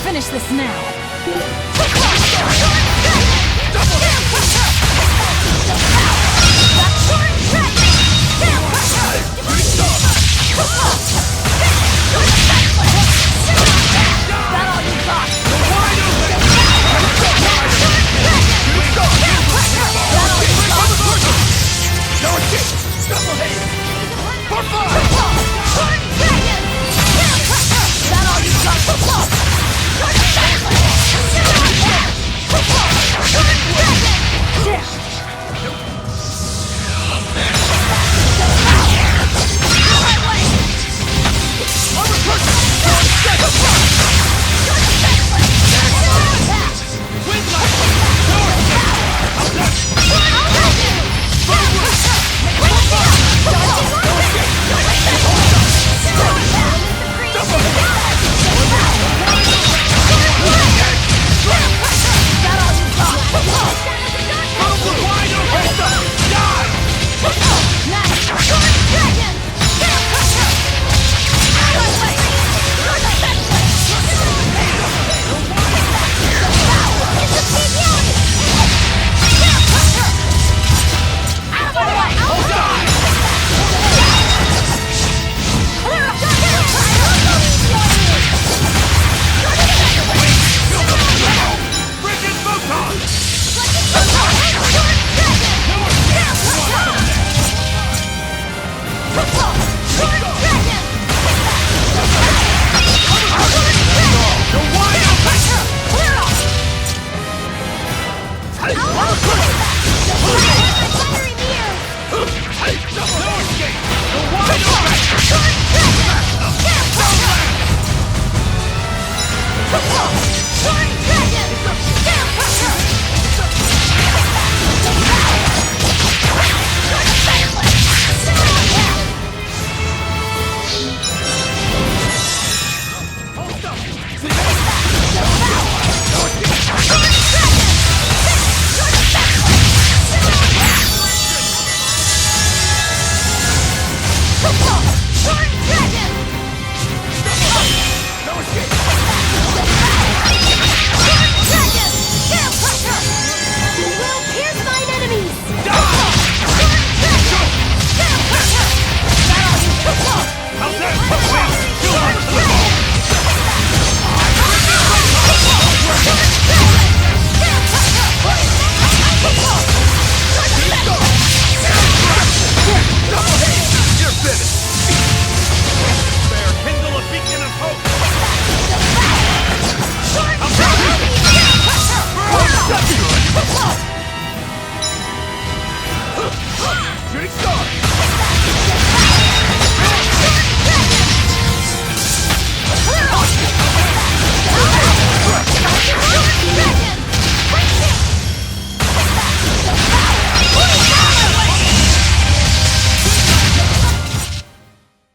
finish this now.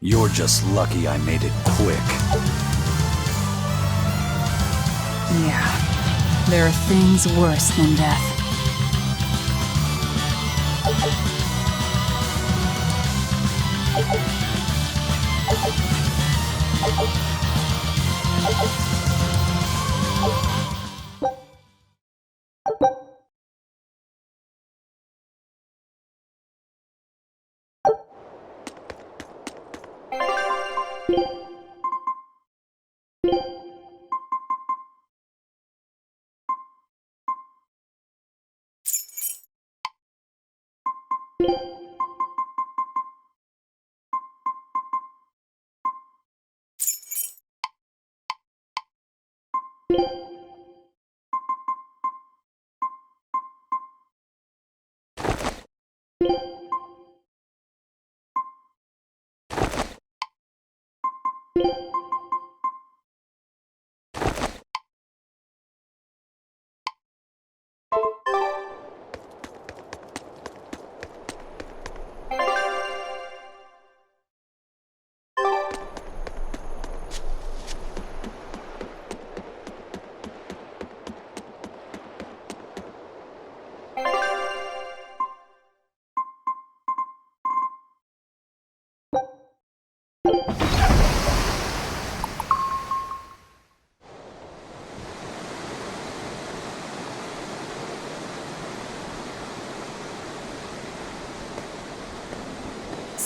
You're just lucky I made it quick. Yeah, there are things worse than death.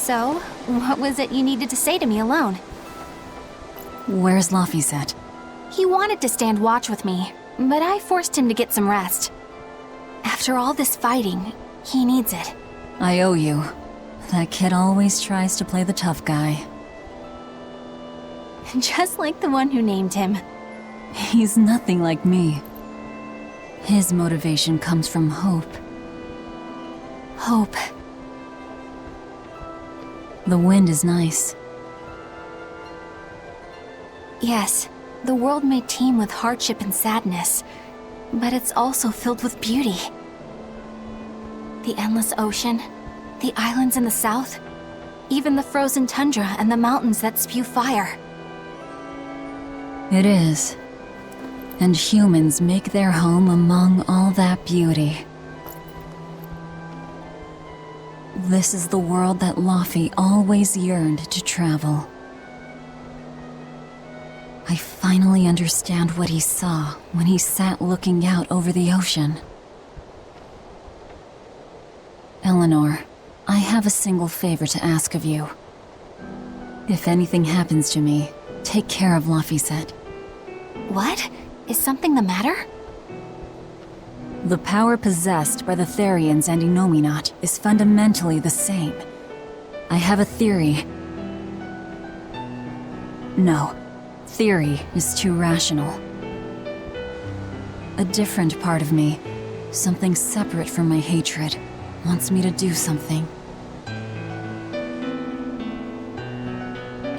So, what was it you needed to say to me alone? Where's Laphicet? He wanted to stand watch with me, but I forced him to get some rest. After all this fighting, he needs it. I owe you. That kid always tries to play the tough guy. Just like the one who named him. He's nothing like me. His motivation comes from hope. Hope. The wind is nice. Yes, the world may teem with hardship and sadness, but it's also filled with beauty. The endless ocean, the islands in the south, even the frozen tundra and the mountains that spew fire. It is. And humans make their home among all that beauty. This is the world that Laphi always yearned to travel. I finally understand what he saw when he sat looking out over the ocean. Eleanor, I have a single favor to ask of you. If anything happens to me, take care of Laphicet. What? Is something the matter? The power possessed by the Therians and Innominat is fundamentally the same. I have a theory. No, theory is too rational. A different part of me, something separate from my hatred, wants me to do something.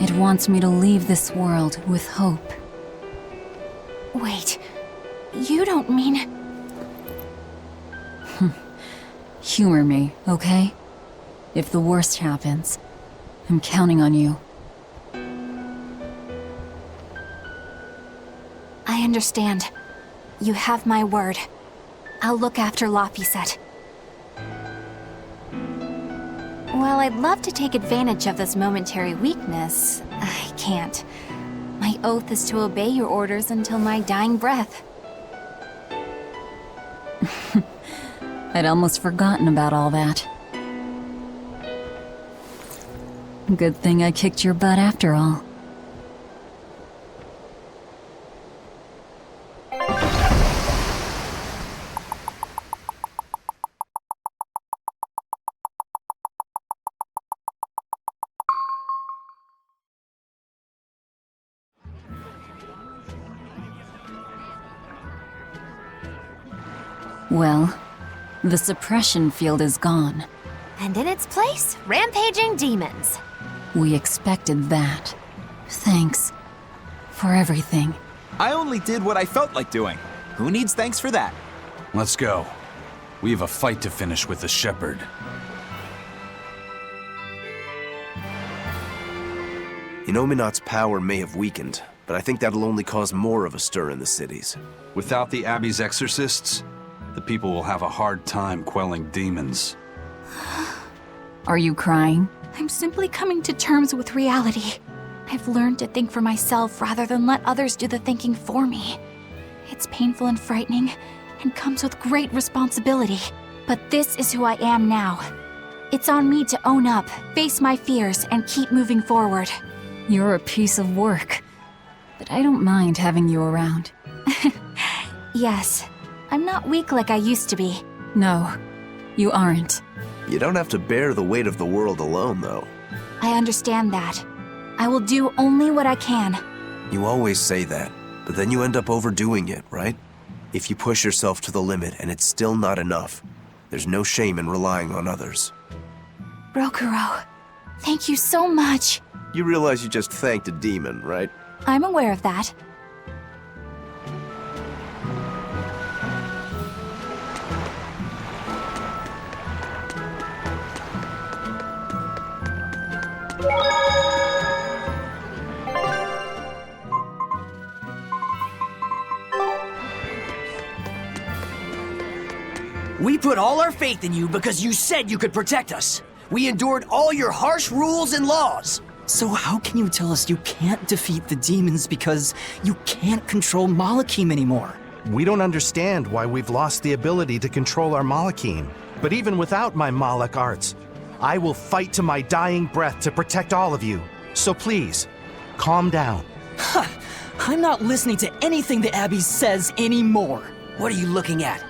It wants me to leave this world with hope. Wait, you don't mean... Humor me, okay? If the worst happens, I'm counting on you. I understand. You have my word. I'll look after Laphicet. While I'd love to take advantage of this momentary weakness, I can't. My oath is to obey your orders until my dying breath. I'd almost forgotten about all that. Good thing I kicked your butt after all. Well, the suppression field is gone. And in its place, rampaging demons. We expected that. Thanks for everything. I only did what I felt like doing. Who needs thanks for that? Let's go. We have a fight to finish with the Shepherd. Innominat's power may have weakened, but I think that'll only cause more of a stir in the cities. Without the Abbey's exorcists, the people will have a hard time quelling demons. Are you crying? I'm simply coming to terms with reality. I've learned to think for myself rather than let others do the thinking for me. It's painful and frightening, and comes with great responsibility. But this is who I am now. It's on me to own up, face my fears, and keep moving forward. You're a piece of work, but I don't mind having you around. Yes, I'm not weak like I used to be. No, you aren't. You don't have to bear the weight of the world alone, though. I understand that. I will do only what I can. You always say that, but then you end up overdoing it, right? If you push yourself to the limit and it's still not enough, there's no shame in relying on others. Rokuro, thank you so much. You realize you just thanked a demon, right? I'm aware of that. We put all our faith in you because you said you could protect us. We endured all your harsh rules and laws. So how can you tell us you can't defeat the demons because you can't control Malachim anymore? We don't understand why we've lost the ability to control our Malachim. But even without my Malach arts, I will fight to my dying breath to protect all of you. So please, calm down. I'm not listening to anything the Abbey says anymore. What are you looking at?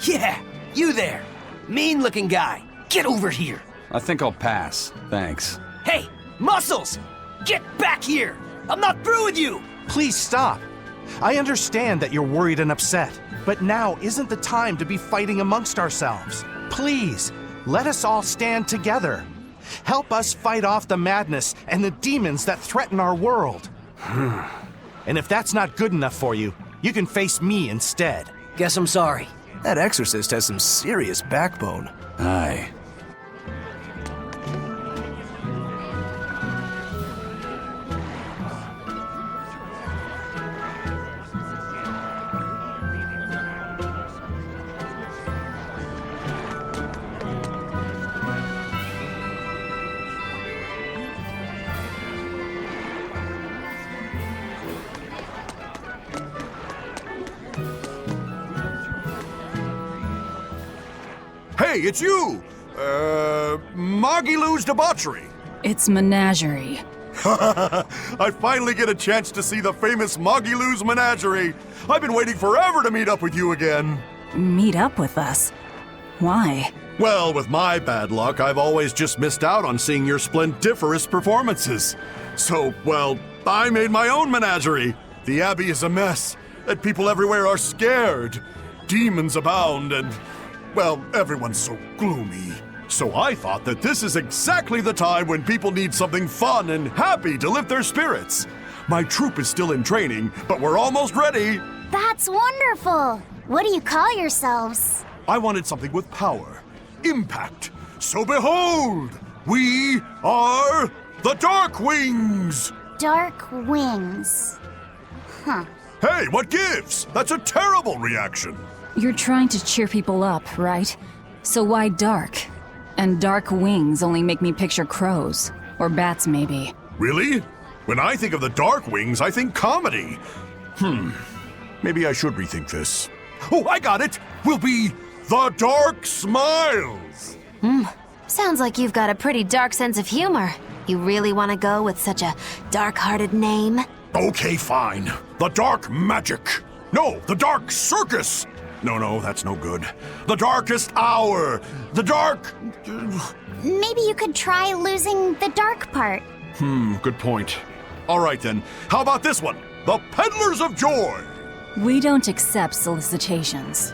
Yeah, you there. Mean-looking guy. Get over here. I think I'll pass. Thanks. Hey, Muscles! Get back here! I'm not through with you! Please stop. I understand that you're worried and upset, but now isn't the time to be fighting amongst ourselves. Please, let us all stand together. Help us fight off the madness and the demons that threaten our world. And if that's not good enough for you, you can face me instead. Guess I'm sorry. That exorcist has some serious backbone. Aye. Hey, it's you! Magilou's debauchery. It's menagerie. I finally get a chance to see the famous Magilou's menagerie. I've been waiting forever to meet up with you again. Meet up with us? Why? Well, with my bad luck, I've always just missed out on seeing your splendiferous performances. So, well, I made my own menagerie. The Abbey is a mess, and people everywhere are scared. Demons abound, and, well, everyone's so gloomy. So I thought that this is exactly the time when people need something fun and happy to lift their spirits. My troupe is still in training, but we're almost ready. That's wonderful! What do you call yourselves? I wanted something with power, impact. So behold, we are the Dark Wings! Dark Wings. Huh. Hey, what gives? That's a terrible reaction. You're trying to cheer people up, right? So why dark? And dark wings only make me picture crows. Or bats, maybe. Really? When I think of the Dark Wings, I think comedy. Maybe I should rethink this. Oh, I got it! We'll be the Dark Smiles! Sounds like you've got a pretty dark sense of humor. You really want to go with such a dark-hearted name? Okay, fine. The Dark Magic. No, the Dark Circus. No, that's no good. The Darkest Hour. The Dark... Maybe you could try losing the dark part. Good point. All right then, how about this one? The Peddlers of Joy. We don't accept solicitations.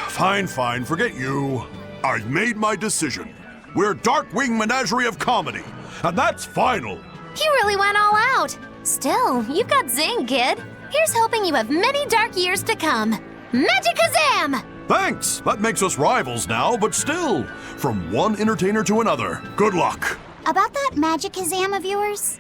Fine, forget you. I've made my decision. We're Darkwing Menagerie of Comedy, and that's final. You really went all out. Still, you've got zing, kid. Here's hoping you have many dark years to come. Magikazam! Thanks! That makes us rivals now, but still, from one entertainer to another. Good luck. About that Magikazam of yours?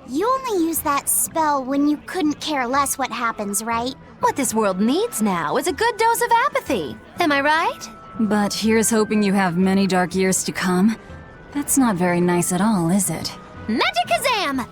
You only use that spell when you couldn't care less what happens, right? What this world needs now is a good dose of apathy. Am I right? But here's hoping you have many dark years to come. That's not very nice at all, is it? Magikazam!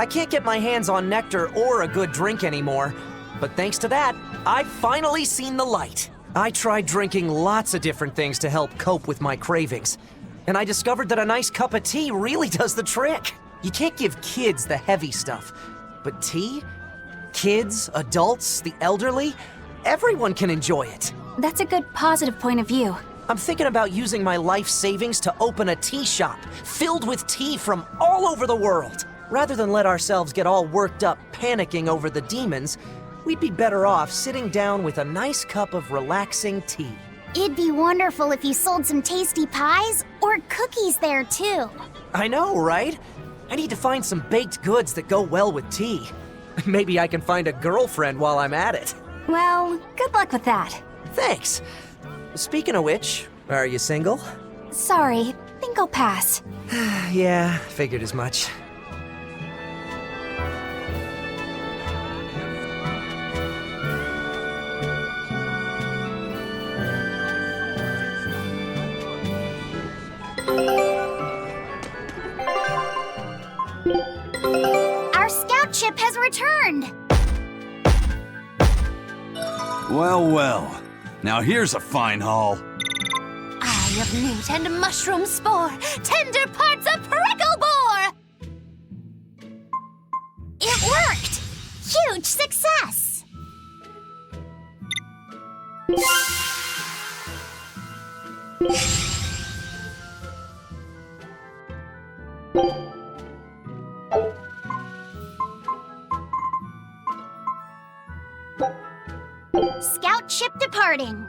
I can't get my hands on nectar or a good drink anymore. But thanks to that, I've finally seen the light. I tried drinking lots of different things to help cope with my cravings. And I discovered that a nice cup of tea really does the trick. You can't give kids the heavy stuff. But tea? Kids, adults, the elderly, everyone can enjoy it. That's a good positive point of view. I'm thinking about using my life savings to open a tea shop filled with tea from all over the world. Rather than let ourselves get all worked up panicking over the demons, we'd be better off sitting down with a nice cup of relaxing tea. It'd be wonderful if you sold some tasty pies or cookies there too. I know, right? I need to find some baked goods that go well with tea. Maybe I can find a girlfriend while I'm at it. Well, good luck with that. Thanks. Speaking of which, are you single? Sorry, think I'll pass. Yeah, figured as much. Our scout ship has returned. Well, well. Now here's a fine haul. Eye of newt and mushroom spore, tender parts of prickle boar. It worked! Huge success! Scout ship departing.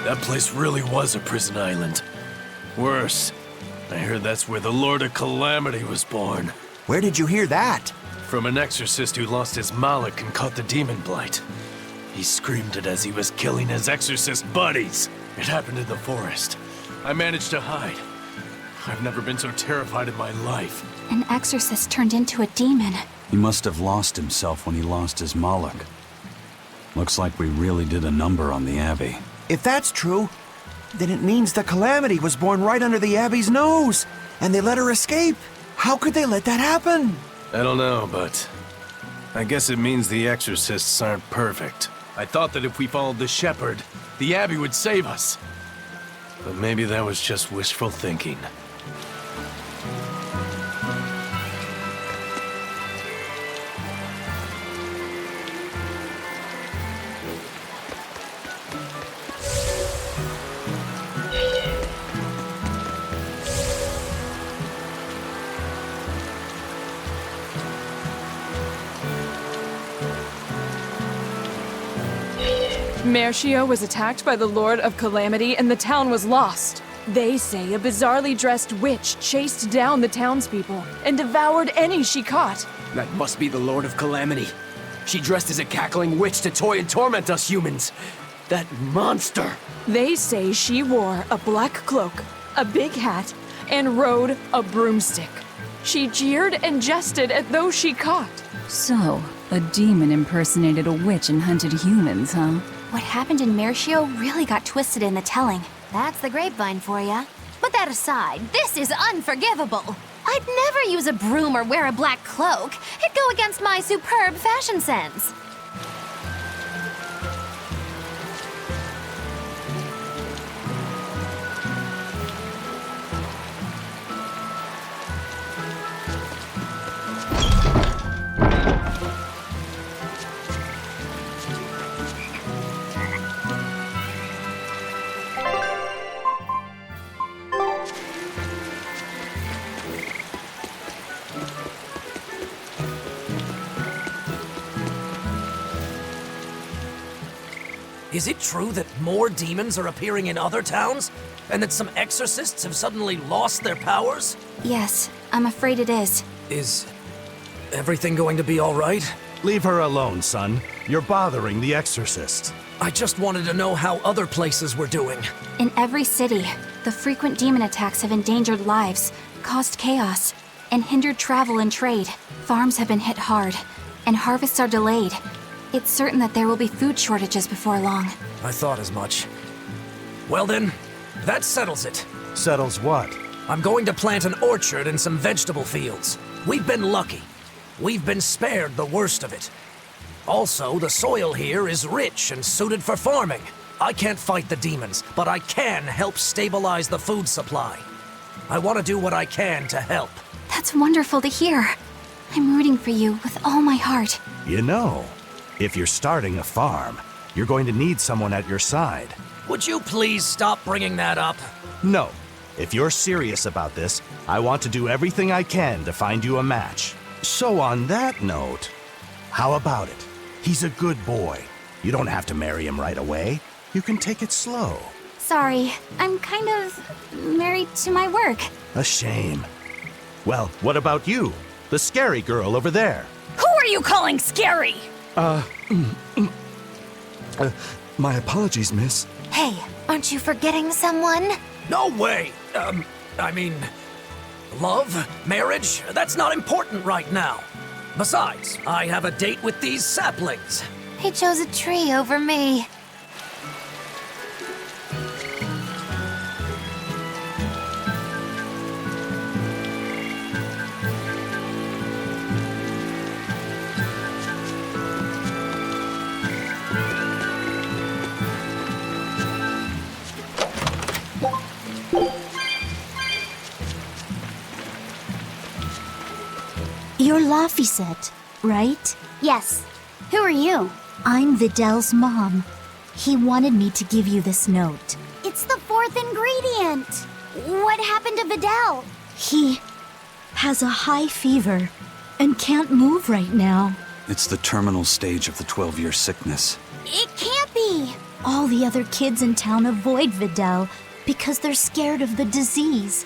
That place really was a prison island. Worse, I heard that's where the Lord of Calamity was born. Where did you hear that? From an exorcist who lost his malak and caught the demon blight. He screamed it as he was killing his exorcist buddies. It happened in the forest. I managed to hide. I've never been so terrified in my life. An exorcist turned into a demon. He must have lost himself when he lost his malak. Looks like we really did a number on the Abbey. If that's true, then it means the Calamity was born right under the Abbey's nose, and they let her escape. How could they let that happen? I don't know, but I guess it means the exorcists aren't perfect. I thought that if we followed the shepherd, the Abbey would save us. But maybe that was just wishful thinking. Mercia was attacked by the Lord of Calamity and the town was lost. They say a bizarrely dressed witch chased down the townspeople and devoured any she caught. That must be the Lord of Calamity. She dressed as a cackling witch to toy and torment us humans. That monster! They say she wore a black cloak, a big hat, and rode a broomstick. She jeered and jested at those she caught. So, a demon impersonated a witch and hunted humans, huh? What happened in Mercia really got twisted in the telling. That's the grapevine for ya. But that aside, this is unforgivable. I'd never use a broom or wear a black cloak. It'd go against my superb fashion sense. Is it true that more demons are appearing in other towns? And that some exorcists have suddenly lost their powers? Yes, I'm afraid it is. Is everything going to be all right? Leave her alone, son. You're bothering the exorcist. I just wanted to know how other places were doing. In every city, the frequent demon attacks have endangered lives, caused chaos, and hindered travel and trade. Farms have been hit hard, and harvests are delayed. It's certain that there will be food shortages before long. I thought as much. Well then, that settles it. Settles what? I'm going to plant an orchard and some vegetable fields. We've been lucky. We've been spared the worst of it. Also, the soil here is rich and suited for farming. I can't fight the demons, but I can help stabilize the food supply. I want to do what I can to help. That's wonderful to hear. I'm rooting for you with all my heart. You know, if you're starting a farm, you're going to need someone at your side. Would you please stop bringing that up? No. If you're serious about this, I want to do everything I can to find you a match. So on that note, how about it? He's a good boy. You don't have to marry him right away. You can take it slow. Sorry, I'm kind of married to my work. A shame. Well, what about you? The scary girl over there. Who are you calling scary? My apologies, miss. Hey, aren't you forgetting someone? No way! I mean, love, marriage, that's not important right now. Besides, I have a date with these saplings. He chose a tree over me. You're Laphicet, right? Yes. Who are you? I'm Vidal's mom. He wanted me to give you this note. It's the fourth ingredient. What happened to Vidal? He has a high fever and can't move right now. It's the terminal stage of the 12-year sickness. It can't be. All the other kids in town avoid Vidal because they're scared of the disease.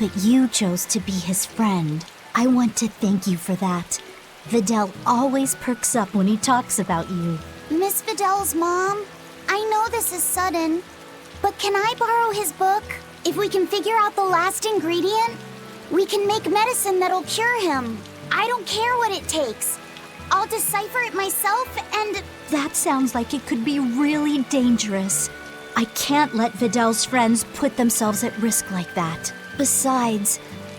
But you chose to be his friend. I want to thank you for that. Vidal always perks up when he talks about you. Miss Vidal's mom, I know this is sudden, but can I borrow his book? If we can figure out the last ingredient, we can make medicine that'll cure him. I don't care what it takes. I'll decipher it myself and... That sounds like it could be really dangerous. I can't let Vidal's friends put themselves at risk like that. Besides,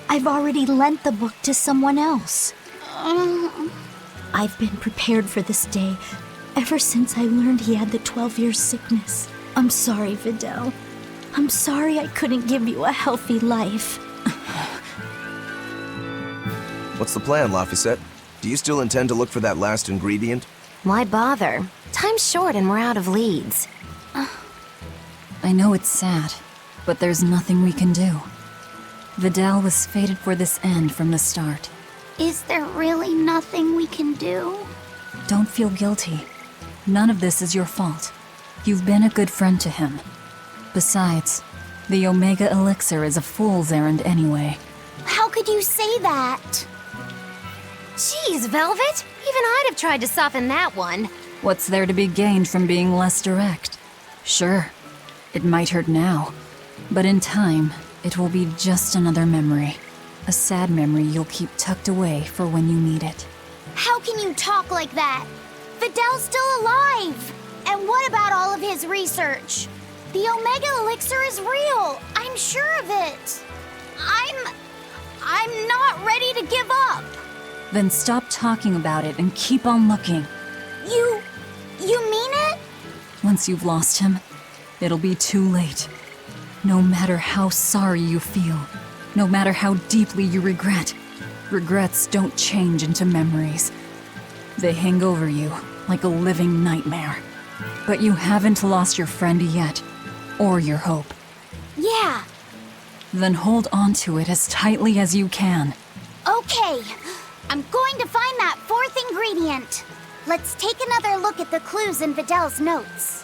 I've already lent the book to someone else. I've been prepared for this day ever since I learned he had the 12-year sickness. I'm sorry, Vidal. I'm sorry I couldn't give you a healthy life. What's the plan, Laphicet? Do you still intend to look for that last ingredient? Why bother? Time's short and we're out of leads. I know it's sad, but there's nothing we can do. Vidal was fated for this end from the start. Is there really nothing we can do? Don't feel guilty. None of this is your fault. You've been a good friend to him. Besides, the Omega Elixir is a fool's errand anyway. How could you say that? Jeez, Velvet! Even I'd have tried to soften that one. What's there to be gained from being less direct? Sure, it might hurt now, but in time, it will be just another memory. A sad memory you'll keep tucked away for when you need it. How can you talk like that? Videl's still alive! And what about all of his research? The Omega Elixir is real! I'm sure of it! I'm not ready to give up! Then stop talking about it and keep on looking. You mean it? Once you've lost him, it'll be too late. No matter how sorry you feel, no matter how deeply you regret, regrets don't change into memories. They hang over you like a living nightmare. But you haven't lost your friend yet, or your hope. Yeah. Then hold on to it as tightly as you can. Okay. I'm going to find that fourth ingredient. Let's take another look at the clues in Videl's notes.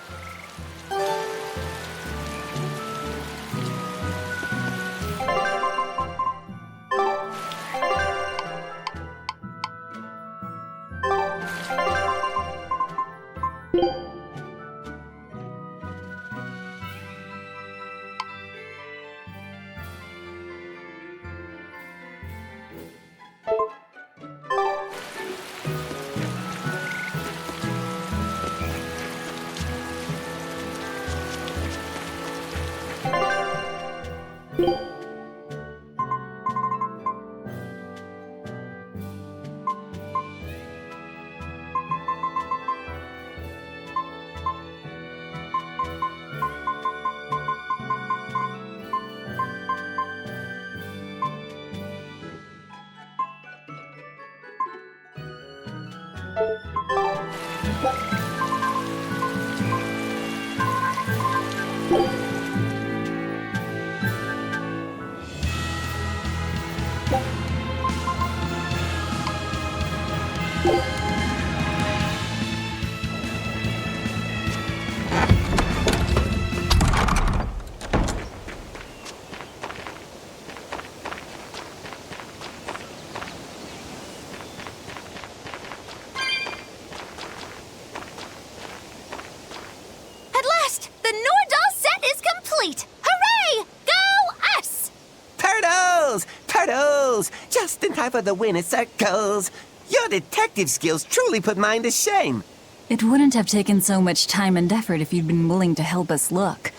Just in time for the winner circles. Your detective skills truly put mine to shame. It wouldn't have taken so much time and effort if you'd been willing to help us look.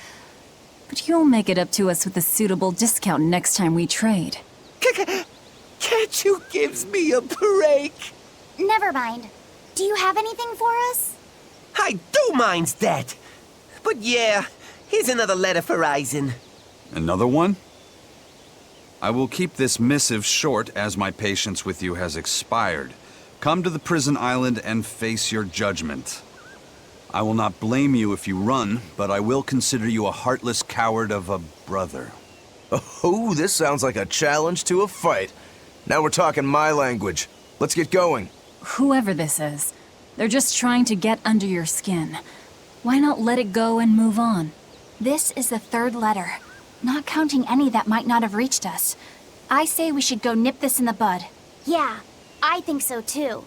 But you'll make it up to us with a suitable discount next time we trade. Can't you give me a break? Never mind. Do you have anything for us? I do mind that. But yeah, here's another letter for Eisen. Another one? I will keep this missive short as my patience with you has expired. Come to the prison island and face your judgment. I will not blame you if you run, but I will consider you a heartless coward of a brother. Oh, this sounds like a challenge to a fight. Now we're talking my language. Let's get going. Whoever this is, they're just trying to get under your skin. Why not let it go and move on? This is the third letter. Not counting any that might not have reached us. I say we should go nip this in the bud. Yeah, I think so too.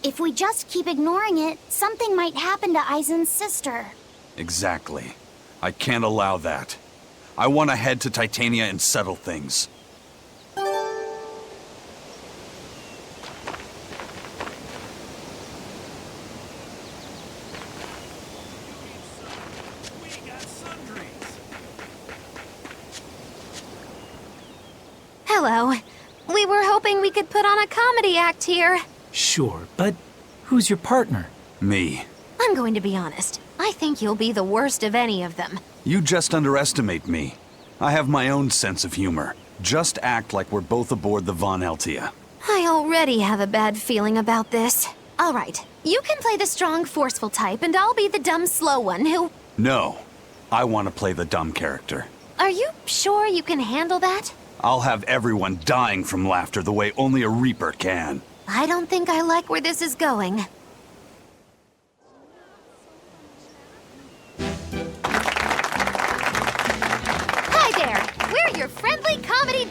If we just keep ignoring it, something might happen to Eisen's sister. Exactly. I can't allow that. I want to head to Titania and settle things. Hello. We were hoping we could put on a comedy act here. Sure, but who's your partner? Me. I'm going to be honest. I think you'll be the worst of any of them. You just underestimate me. I have my own sense of humor. Just act like we're both aboard the Von Eltia. I already have a bad feeling about this. All right, you can play the strong, forceful type, and I'll be the dumb, slow one who... No. I want to play the dumb character. Are you sure you can handle that? I'll have everyone dying from laughter the way only a Reaper can. I don't think I like where this is going.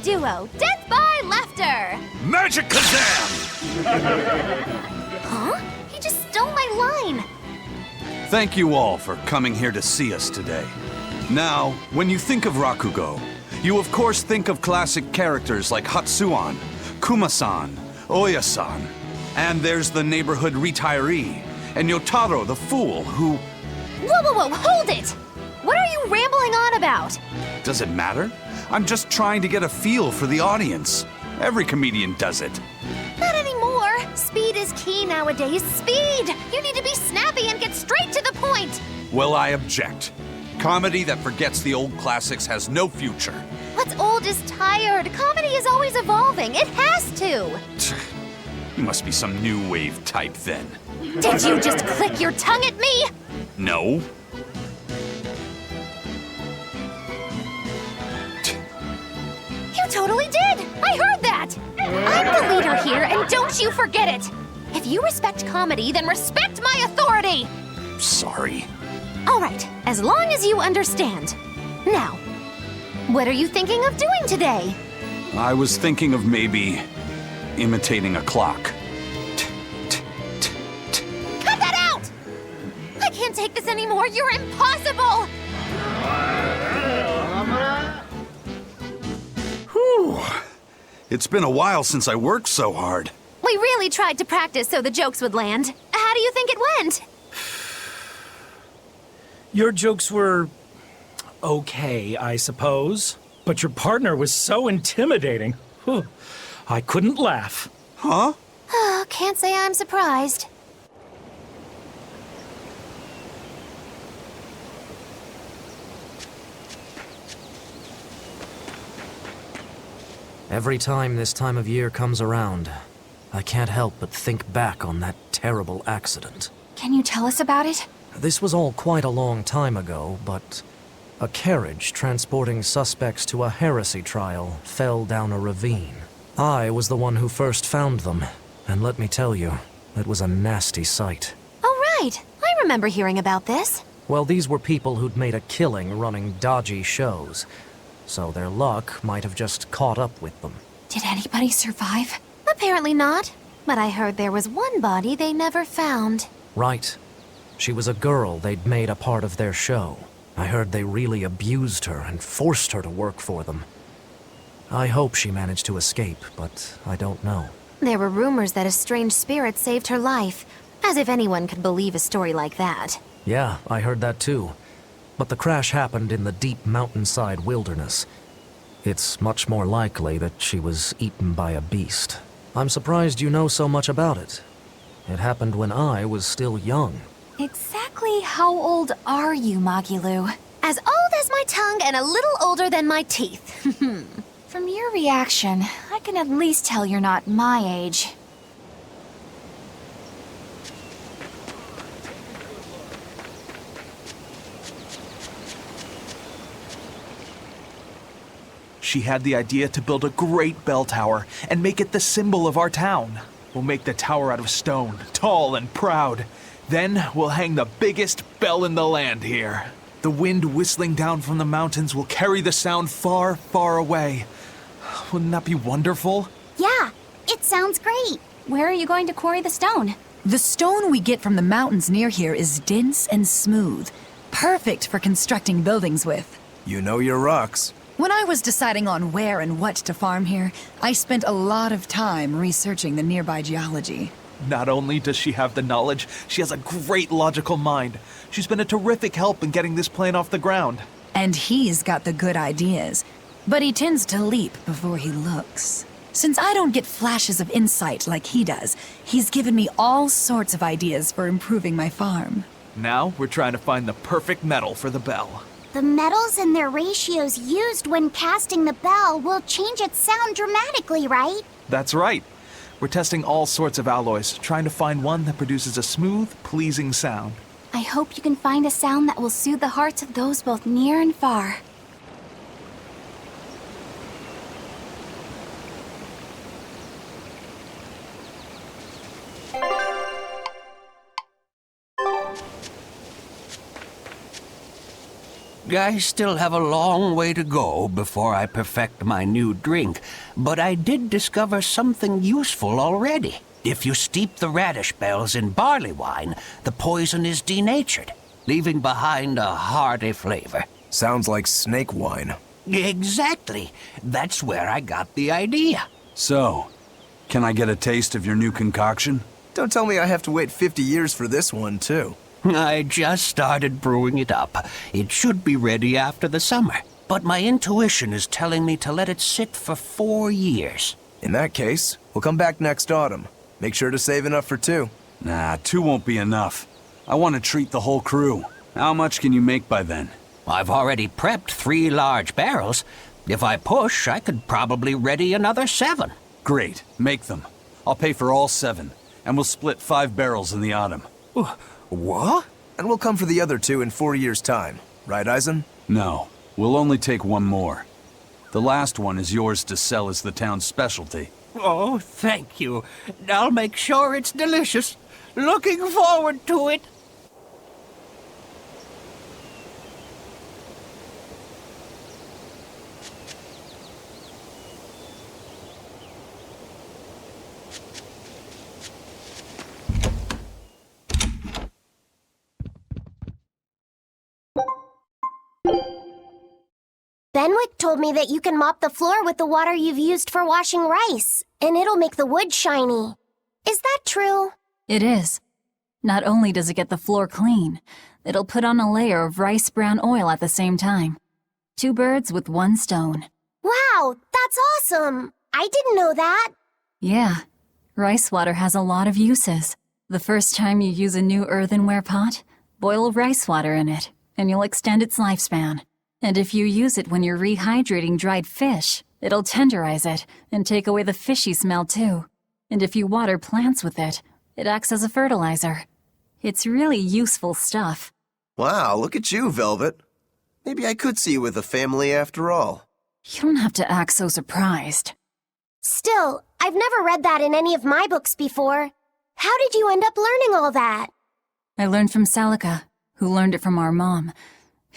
duo, Death by Laughter! Magic Kazam! Huh? He just stole my line! Thank you all for coming here to see us today. Now, when you think of Rakugo, you of course think of classic characters like Hatsuan, Kuma-san, Oya-san, and there's the neighborhood retiree, and Yotaro the fool who... Whoa, hold it! What are you rambling on about? Does it matter? I'm just trying to get a feel for the audience. Every comedian does it. Not anymore. Speed is key nowadays. Speed! You need to be snappy and get straight to the point! Well, I object. Comedy that forgets the old classics has no future. What's old is tired. Comedy is always evolving. It has to! You must be some new wave type then. Did you just click your tongue at me? No. You totally did! I heard that! I'm the leader here, and don't you forget it! If you respect comedy, then respect my authority! Sorry. All right, as long as you understand. Now, what are you thinking of doing today? I was thinking of maybe imitating a clock. Cut that out! I can't take this anymore. You're impossible! Whew. It's been a while since I worked so hard. We really tried to practice so the jokes would land. How do you think it went? Your jokes were okay, I suppose. But your partner was so intimidating. Whew. I couldn't laugh. Huh? Can't say I'm surprised. Every time this time of year comes around, I can't help but think back on that terrible accident. Can you tell us about it? This was all quite a long time ago, but a carriage transporting suspects to a heresy trial fell down a ravine. I was the one who first found them, and let me tell you, it was a nasty sight. Oh, right. I remember hearing about this. Well, these were people who'd made a killing running dodgy shows, so their luck might have just caught up with them. Did anybody survive? Apparently not, but I heard there was one body they never found. Right. She was a girl they'd made a part of their show. I heard they really abused her and forced her to work for them. I hope she managed to escape, but I don't know. There were rumors that a strange spirit saved her life, as if anyone could believe a story like that. Yeah, I heard that too. But the crash happened in the deep mountainside wilderness. It's much more likely that she was eaten by a beast. I'm surprised you know so much about it. It happened when I was still young. Exactly how old are you, Magilu? As old as my tongue and a little older than my teeth. From your reaction, I can at least tell you're not my age. She had the idea to build a great bell tower and make it the symbol of our town. We'll make the tower out of stone, tall and proud. Then we'll hang the biggest bell in the land here. The wind whistling down from the mountains will carry the sound far, far away. Wouldn't that be wonderful? Yeah, it sounds great. Where are you going to quarry the stone? The stone we get from the mountains near here is dense and smooth. Perfect for constructing buildings with. You know your rocks. When I was deciding on where and what to farm here, I spent a lot of time researching the nearby geology. Not only does she have the knowledge, she has a great logical mind. She's been a terrific help in getting this plan off the ground. And he's got the good ideas, but he tends to leap before he looks. Since I don't get flashes of insight like he does, he's given me all sorts of ideas for improving my farm. Now we're trying to find the perfect metal for the bell. The metals and their ratios used when casting the bell will change its sound dramatically, right? That's right. We're testing all sorts of alloys, trying to find one that produces a smooth, pleasing sound. I hope you can find a sound that will soothe the hearts of those both near and far. I still have a long way to go before I perfect my new drink, but I did discover something useful already. If you steep the radish bells in barley wine, the poison is denatured, leaving behind a hearty flavor. Sounds like snake wine. Exactly. That's where I got the idea. So, can I get a taste of your new concoction? Don't tell me I have to wait 50 years for this one, too. I just started brewing it up. It should be ready after the summer. But my intuition is telling me to let it sit for 4 years. In that case, we'll come back next autumn. Make sure to save enough for 2. Nah, 2 won't be enough. I want to treat the whole crew. How much can you make by then? I've already prepped 3 large barrels. If I push, I could probably ready another 7. Great. Make them. I'll pay for all 7, and we'll split 5 barrels in the autumn. What? And we'll come for the other 2 in 4 years' time. Right, Eisen? No. We'll only take 1 more. The last one is yours to sell as the town's specialty. Oh, thank you. I'll make sure it's delicious. Looking forward to it. Benwick told me that you can mop the floor with the water you've used for washing rice, and it'll make the wood shiny. Is that true? It is. Not only does it get the floor clean, it'll put on a layer of rice bran oil at the same time. 2 birds with 1 stone. Wow, that's awesome! I didn't know that. Yeah, rice water has a lot of uses. The first time you use a new earthenware pot, boil rice water in it, and you'll extend its lifespan. And if you use it when you're rehydrating dried fish, it'll tenderize it and take away the fishy smell too. And if you water plants with it, it acts as a fertilizer. It's really useful stuff. Wow, look at you, Velvet. Maybe I could see you with a family after all. You don't have to act so surprised. Still, I've never read that in any of my books before. How did you end up learning all that? I learned from Salika, who learned it from our mom.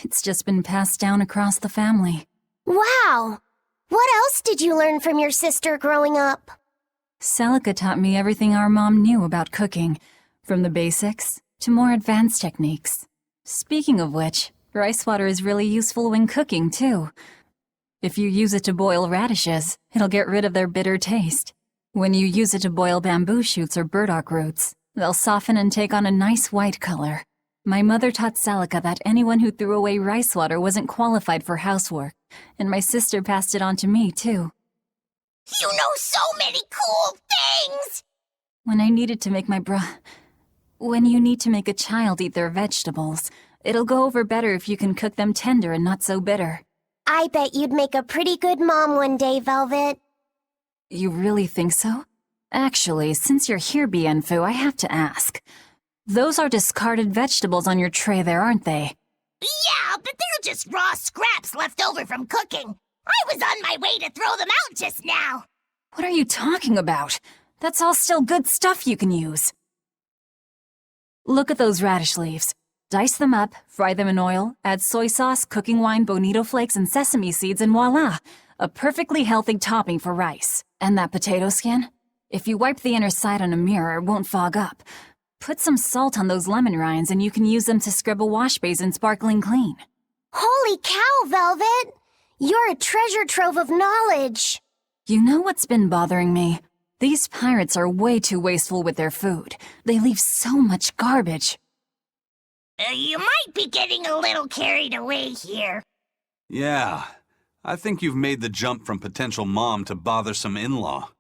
It's just been passed down across the family. Wow! What else did you learn from your sister growing up? Salika taught me everything our mom knew about cooking, from the basics to more advanced techniques. Speaking of which, rice water is really useful when cooking, too. If you use it to boil radishes, it'll get rid of their bitter taste. When you use it to boil bamboo shoots or burdock roots, they'll soften and take on a nice white color. My mother taught Salika that anyone who threw away rice water wasn't qualified for housework, and my sister passed it on to me, too. You know so many cool things! When I needed to make When you need to make a child eat their vegetables, it'll go over better if you can cook them tender and not so bitter. I bet you'd make a pretty good mom one day, Velvet. You really think so? Actually, since you're here, Bienfu, I have to ask. Those are discarded vegetables on your tray there, aren't they? Yeah, but they're just raw scraps left over from cooking. I was on my way to throw them out just now. What are you talking about? That's all still good stuff you can use. Look at those radish leaves. Dice them up, fry them in oil, add soy sauce, cooking wine, bonito flakes, and sesame seeds, and voila! A perfectly healthy topping for rice. And that potato skin? If you wipe the inner side on a mirror, it won't fog up. Put some salt on those lemon rinds and you can use them to scrub a wash basin sparkling clean. Holy cow, Velvet! You're a treasure trove of knowledge. You know what's been bothering me? These pirates are way too wasteful with their food. They leave so much garbage. You might be getting a little carried away here. Yeah, I think you've made the jump from potential mom to bothersome in-law.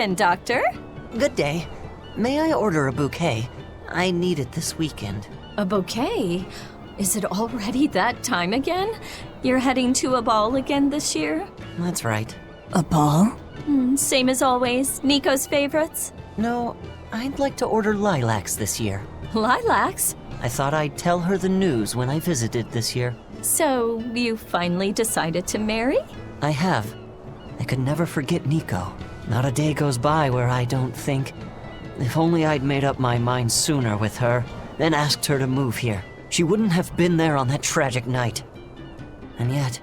again, Doctor. Good day. May I order a bouquet? I need it this weekend. A bouquet? Is it already that time again? You're heading to a ball again this year? That's right. A ball? Same as always, Nico's favorites? No, I'd like to order lilacs this year. Lilacs? I thought I'd tell her the news when I visited this year. So, you finally decided to marry? I have. I could never forget Nico. Not a day goes by where I don't think, if only I'd made up my mind sooner with her, then asked her to move here. She wouldn't have been there on that tragic night. And yet,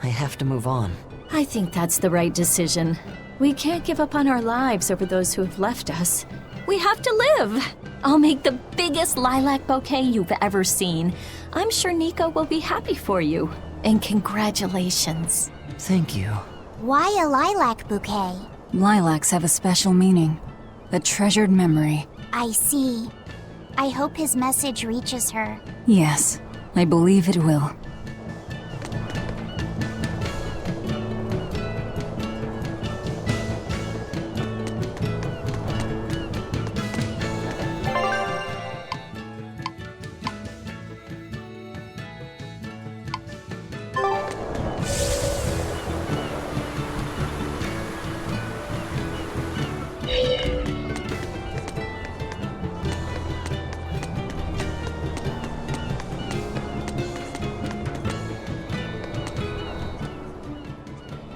I have to move on. I think that's the right decision. We can't give up on our lives over those who have left us. We have to live. I'll make the biggest lilac bouquet you've ever seen. I'm sure Nico will be happy for you. And congratulations. Thank you. Why a lilac bouquet? Lilacs have a special meaning. A treasured memory. I see. I hope his message reaches her. Yes, I believe it will.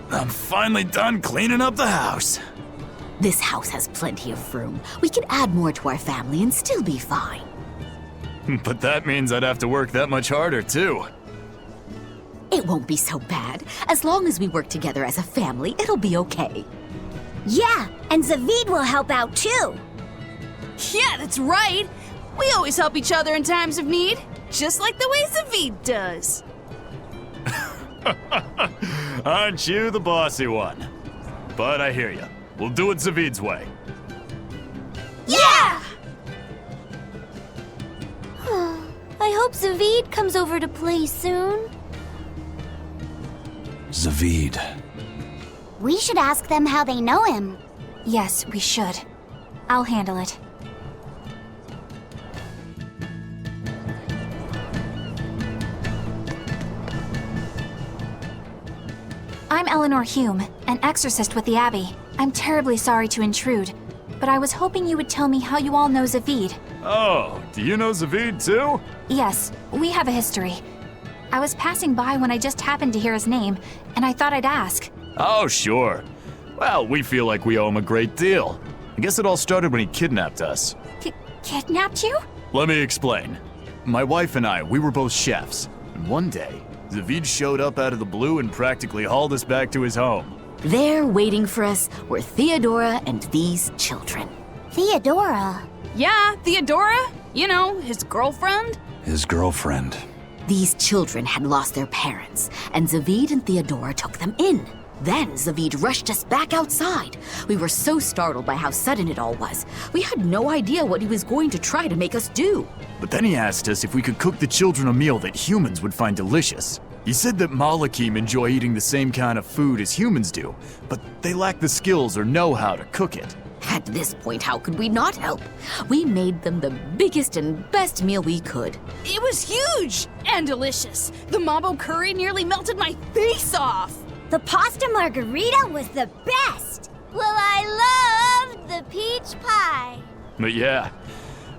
I'm finally done cleaning up the house. This house has plenty of room. We could add more to our family and still be fine. But that means I'd have to work that much harder, too. It won't be so bad. As long as we work together as a family, it'll be okay. Yeah, and Zavid will help out too. Yeah, that's right. We always help each other in times of need, just like the way Zavid does. Aren't you the bossy one? But I hear you. We'll do it Zavid's way. Yeah! I hope Zavid comes over to play soon. Zavid. We should ask them how they know him. Yes, we should. I'll handle it. I'm Eleanor Hume, an exorcist with the Abbey. I'm terribly sorry to intrude, but I was hoping you would tell me how you all know Zavid. Oh, do you know Zavid too? Yes, we have a history. I was passing by when I just happened to hear his name, and I thought I'd ask. Oh, sure. Well, we feel like we owe him a great deal. I guess it all started when he kidnapped us. Kidnapped you? Let me explain. My wife and I, we were both chefs. And one day, Zavid showed up out of the blue and practically hauled us back to his home. There waiting for us were Theodora and these children. Theodora? Yeah, Theodora. You know, his girlfriend. His girlfriend. These children had lost their parents, and Zavid and Theodora took them in. Then Zavid rushed us back outside. We were so startled by how sudden it all was. We had no idea what he was going to try to make us do. But then he asked us if we could cook the children a meal that humans would find delicious. He said that Malakim enjoy eating the same kind of food as humans do, but they lack the skills or know-how to cook it. At this point, how could we not help? We made them the biggest and best meal we could. It was huge and delicious. The mambo curry nearly melted my face off. The pasta margarita was the best. Well, I loved the peach pie. But yeah,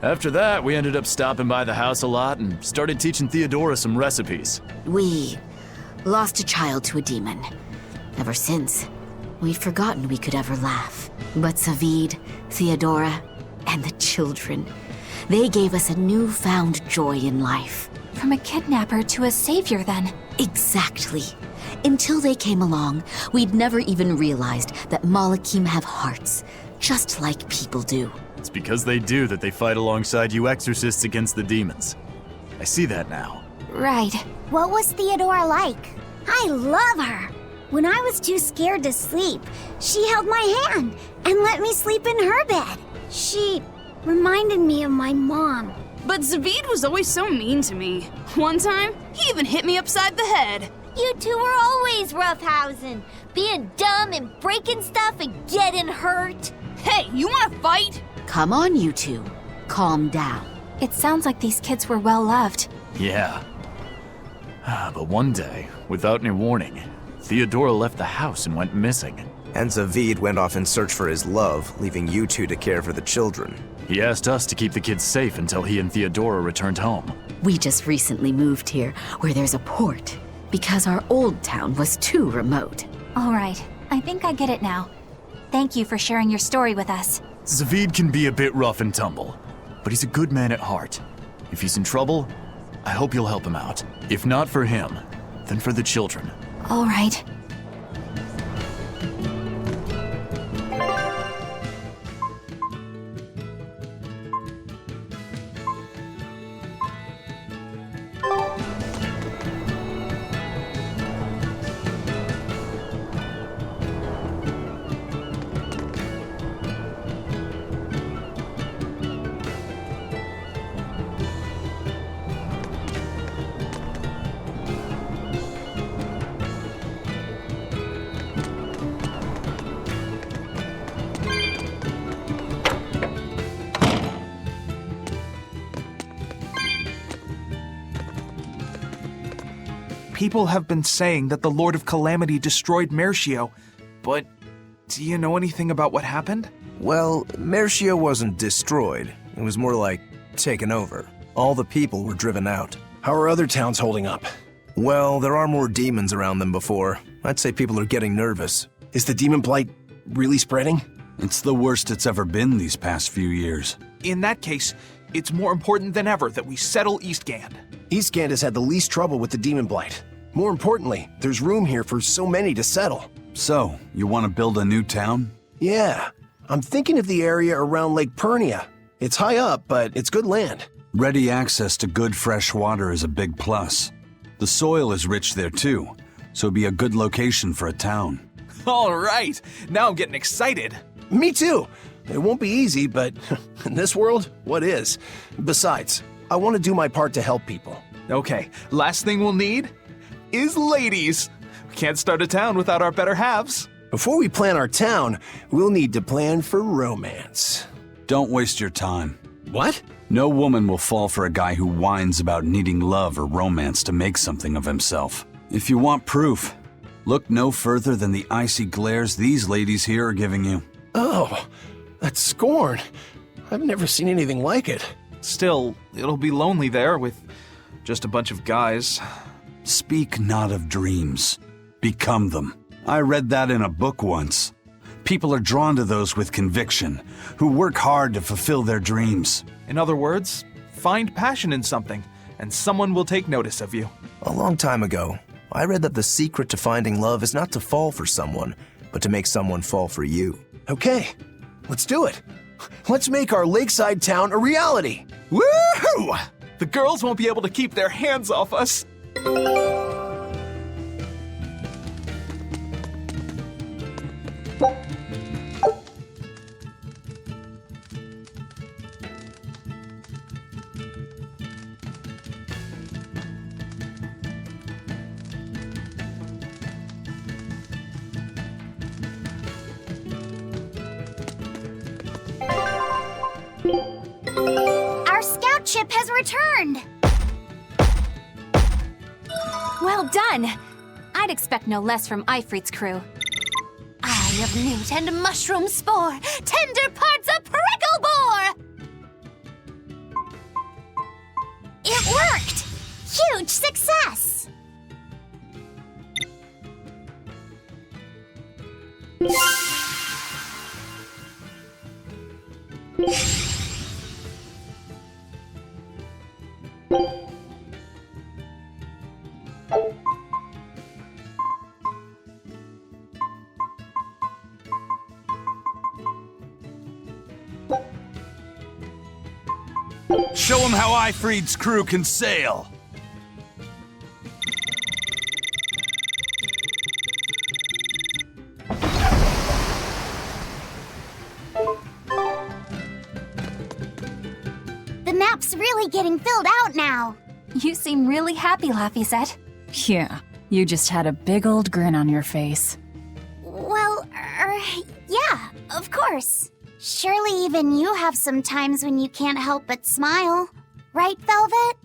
after that, we ended up stopping by the house a lot and started teaching Theodora some recipes. We lost a child to a demon. Ever since, we'd forgotten we could ever laugh. But Zavid, Theodora, and the children, they gave us a newfound joy in life. From a kidnapper to a savior, then. Exactly. Until they came along, we'd never even realized that Malakim have hearts, just like people do. It's because they do that they fight alongside you exorcists against the demons. I see that now. Right. What was Theodora like? I love her. When I was too scared to sleep, she held my hand and let me sleep in her bed. She reminded me of my mom. But Zavid was always so mean to me. One time, he even hit me upside the head. You two are always roughhousing, being dumb and breaking stuff and getting hurt. Hey, you wanna fight? Come on, you two. Calm down. It sounds like these kids were well loved. Yeah. But one day, without any warning, Theodora left the house and went missing. And Zavid went off in search for his love, leaving you two to care for the children. He asked us to keep the kids safe until he and Theodora returned home. We just recently moved here, where there's a port, because our old town was too remote. All right, I think I get it now. Thank you for sharing your story with us. Zavid can be a bit rough and tumble, but he's a good man at heart. If he's in trouble, I hope you'll help him out. If not for him, then for the children. All right. People have been saying that the Lord of Calamity destroyed Mercio, but do you know anything about what happened? Well, Mercio wasn't destroyed. It was more like taken over. All the people were driven out. How are other towns holding up? Well, there are more demons around than before. I'd say people are getting nervous. Is the demon blight really spreading? It's the worst it's ever been these past few years. In that case, it's more important than ever that we settle Eastgand. Eastgand has had the least trouble with the demon blight. More importantly, there's room here for so many to settle. So, you want to build a new town? Yeah. I'm thinking of the area around Lake Pernia. It's high up, but it's good land. Ready access to good fresh water is a big plus. The soil is rich there too, so it'd be a good location for a town. All right, now I'm getting excited. Me too. It won't be easy, but in this world, what is? Besides, I want to do my part to help people. Okay, last thing we'll need is ladies. We can't start a town without our better halves. Before we plan our town, we'll need to plan for romance. Don't waste your time. What? No woman will fall for a guy who whines about needing love or romance to make something of himself. If you want proof, look no further than the icy glares these ladies here are giving you. Oh, that's scorn. I've never seen anything like it. Still, it'll be lonely there with just a bunch of guys. Speak not of dreams. Become them. I read that in a book once. People are drawn to those with conviction, who work hard to fulfill their dreams. In other words, find passion in something, and someone will take notice of you. A long time ago, I read that the secret to finding love is not to fall for someone, but to make someone fall for you. Okay, let's do it. Let's make our lakeside town a reality. Woohoo! The girls won't be able to keep their hands off us. Our scout ship has returned! Well done! I'd expect no less from Ifrit's crew. Eye of newt and mushroom spore, tender parts of prickle boar! It worked! Huge success! Show them how Ifrit's crew can sail. The map's really getting filled out now. You seem really happy, Laphicet. Yeah, You just had a big old grin on your face. Well, yeah, of course. Surely even you have some times when you can't help but smile. Right, Velvet?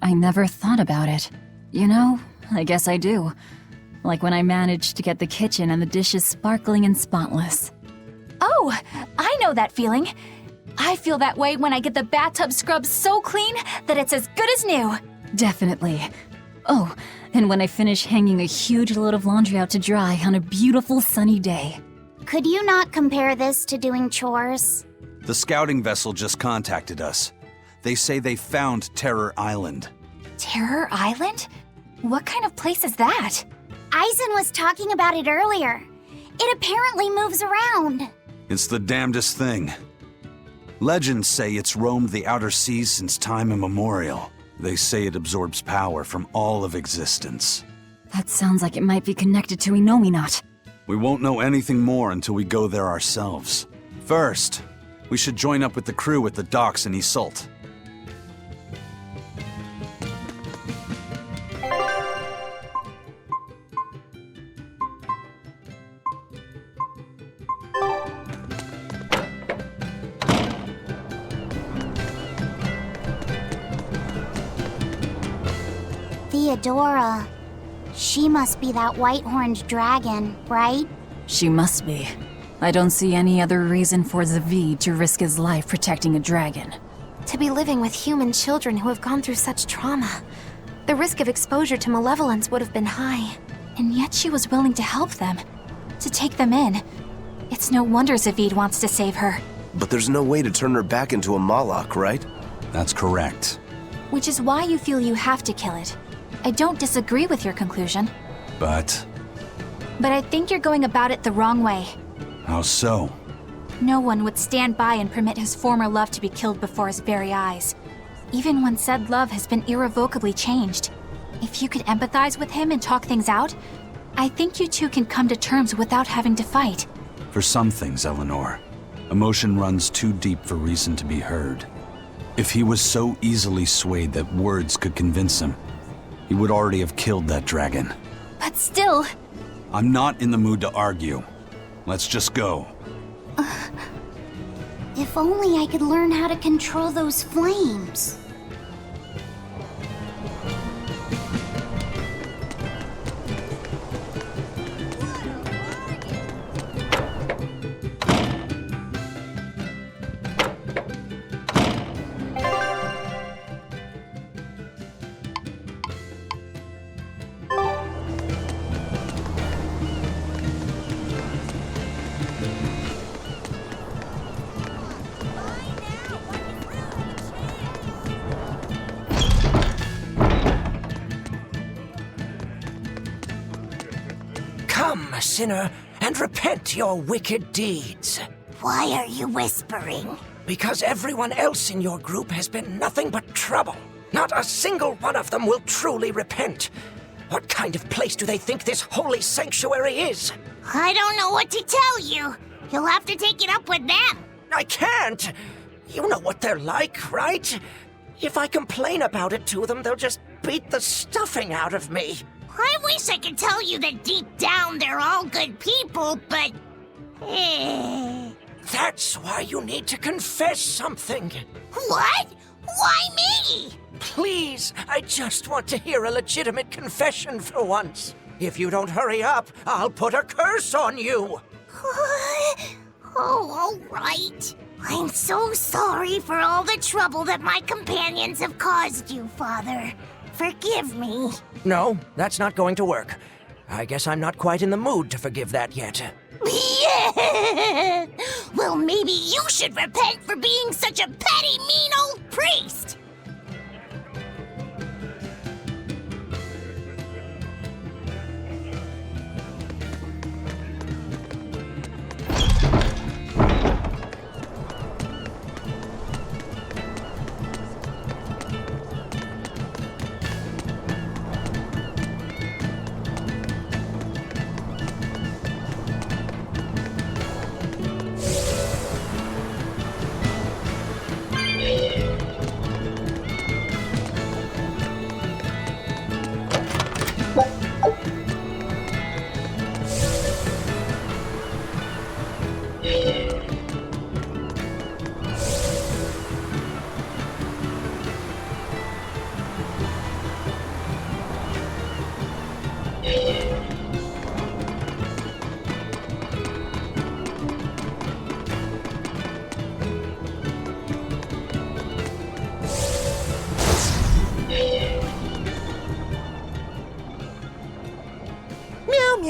I never thought about it. You know, I guess I do. Like when I managed to get the kitchen and the dishes sparkling and spotless. Oh, I know that feeling. I feel that way when I get the bathtub scrubbed so clean that it's as good as new. Definitely. Oh, and when I finish hanging a huge load of laundry out to dry on a beautiful sunny day. Could you not compare this to doing chores? The scouting vessel just contacted us. They say they found Terror Island. Terror Island? What kind of place is that? Eisen was talking about it earlier. It apparently moves around. It's the damnedest thing. Legends say it's roamed the outer seas since time immemorial. They say it absorbs power from all of existence. That sounds like it might be connected to Inominat. We won't know anything more until we go there ourselves. First, we should join up with the crew at the docks in Isolt. Theodora. She must be that white-horned dragon, right? She must be. I don't see any other reason for Zavid to risk his life protecting a dragon. To be living with human children who have gone through such trauma. The risk of exposure to malevolence would have been high. And yet she was willing to help them. To take them in. It's no wonder Zavid wants to save her. But there's no way to turn her back into a Malak, right? That's correct. Which is why you feel you have to kill it. I don't disagree with your conclusion. But I think you're going about it the wrong way. how so? No one would stand by and permit his former love to be killed before his very eyes. Even when said love has been irrevocably changed. If you could empathize with him and talk things out, I think you two can come to terms without having to fight. For some things, Eleanor, emotion runs too deep for reason to be heard. If he was so easily swayed that words could convince him, he would already have killed that dragon. But still... I'm not in the mood to argue. Let's just go. If only I could learn how to control those flames. Come, sinner, and repent your wicked deeds. Why are you whispering? Because everyone else in your group has been nothing but trouble. Not a single one of them will truly repent. What kind of place do they think this holy sanctuary is? I don't know what to tell you. You'll have to take it up with them. I can't! You know what they're like, right? If I complain about it to them, they'll just beat the stuffing out of me. I wish I could tell you that deep down they're all good people, but... That's why you need to confess something. What? Why me? Please, I just want to hear a legitimate confession for once. If you don't hurry up, I'll put a curse on you. Oh, all right. I'm so sorry for all the trouble that my companions have caused you, Father. Forgive me. No, that's not going to work. I guess I'm not quite in the mood to forgive that yet. Yeah. Well, maybe you should repent for being such a petty, mean old priest.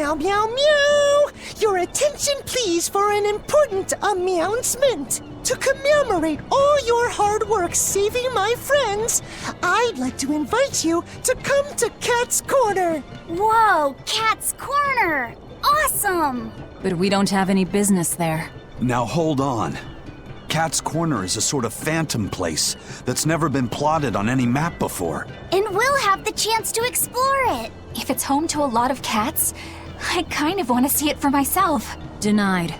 Meow, meow, meow! Your attention, please, for an important announcement. To commemorate all your hard work saving my friends, I'd like to invite you to come to Cat's Corner. Whoa, Cat's Corner! Awesome! But we don't have any business there. Now hold on. Cat's Corner is a sort of phantom place that's never been plotted on any map before. And we'll have the chance to explore it. If it's home to a lot of cats, I kind of want to see it for myself. Denied.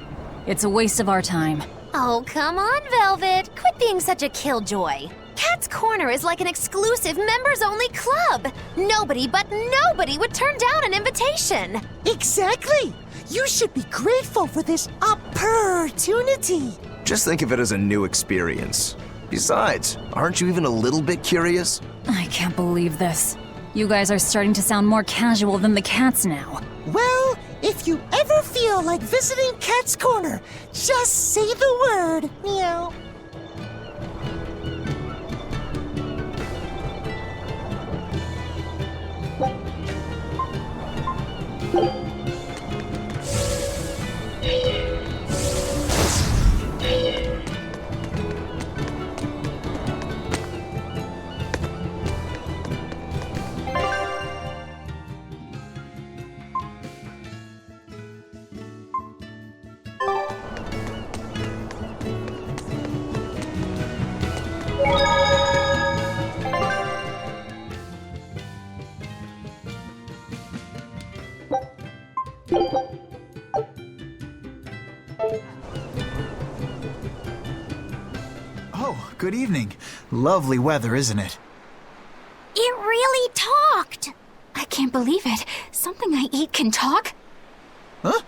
It's a waste of our time. Oh, come on, Velvet. Quit being such a killjoy. Cat's Corner is like an exclusive members-only club. Nobody but nobody would turn down an invitation. Exactly! You should be grateful for this opportunity. Just think of it as a new experience. Besides, aren't you even a little bit curious? I can't believe this. You guys are starting to sound more casual than the cats now. Well, if you ever feel like visiting Cat's Corner, just say the word, meow. Oh, good evening. Lovely weather, isn't it? It really talked. I can't believe it. Something I eat can talk? Huh?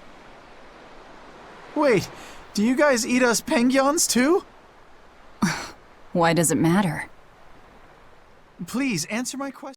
Wait, do you guys eat us penguins too? Why does it matter? Please answer my question.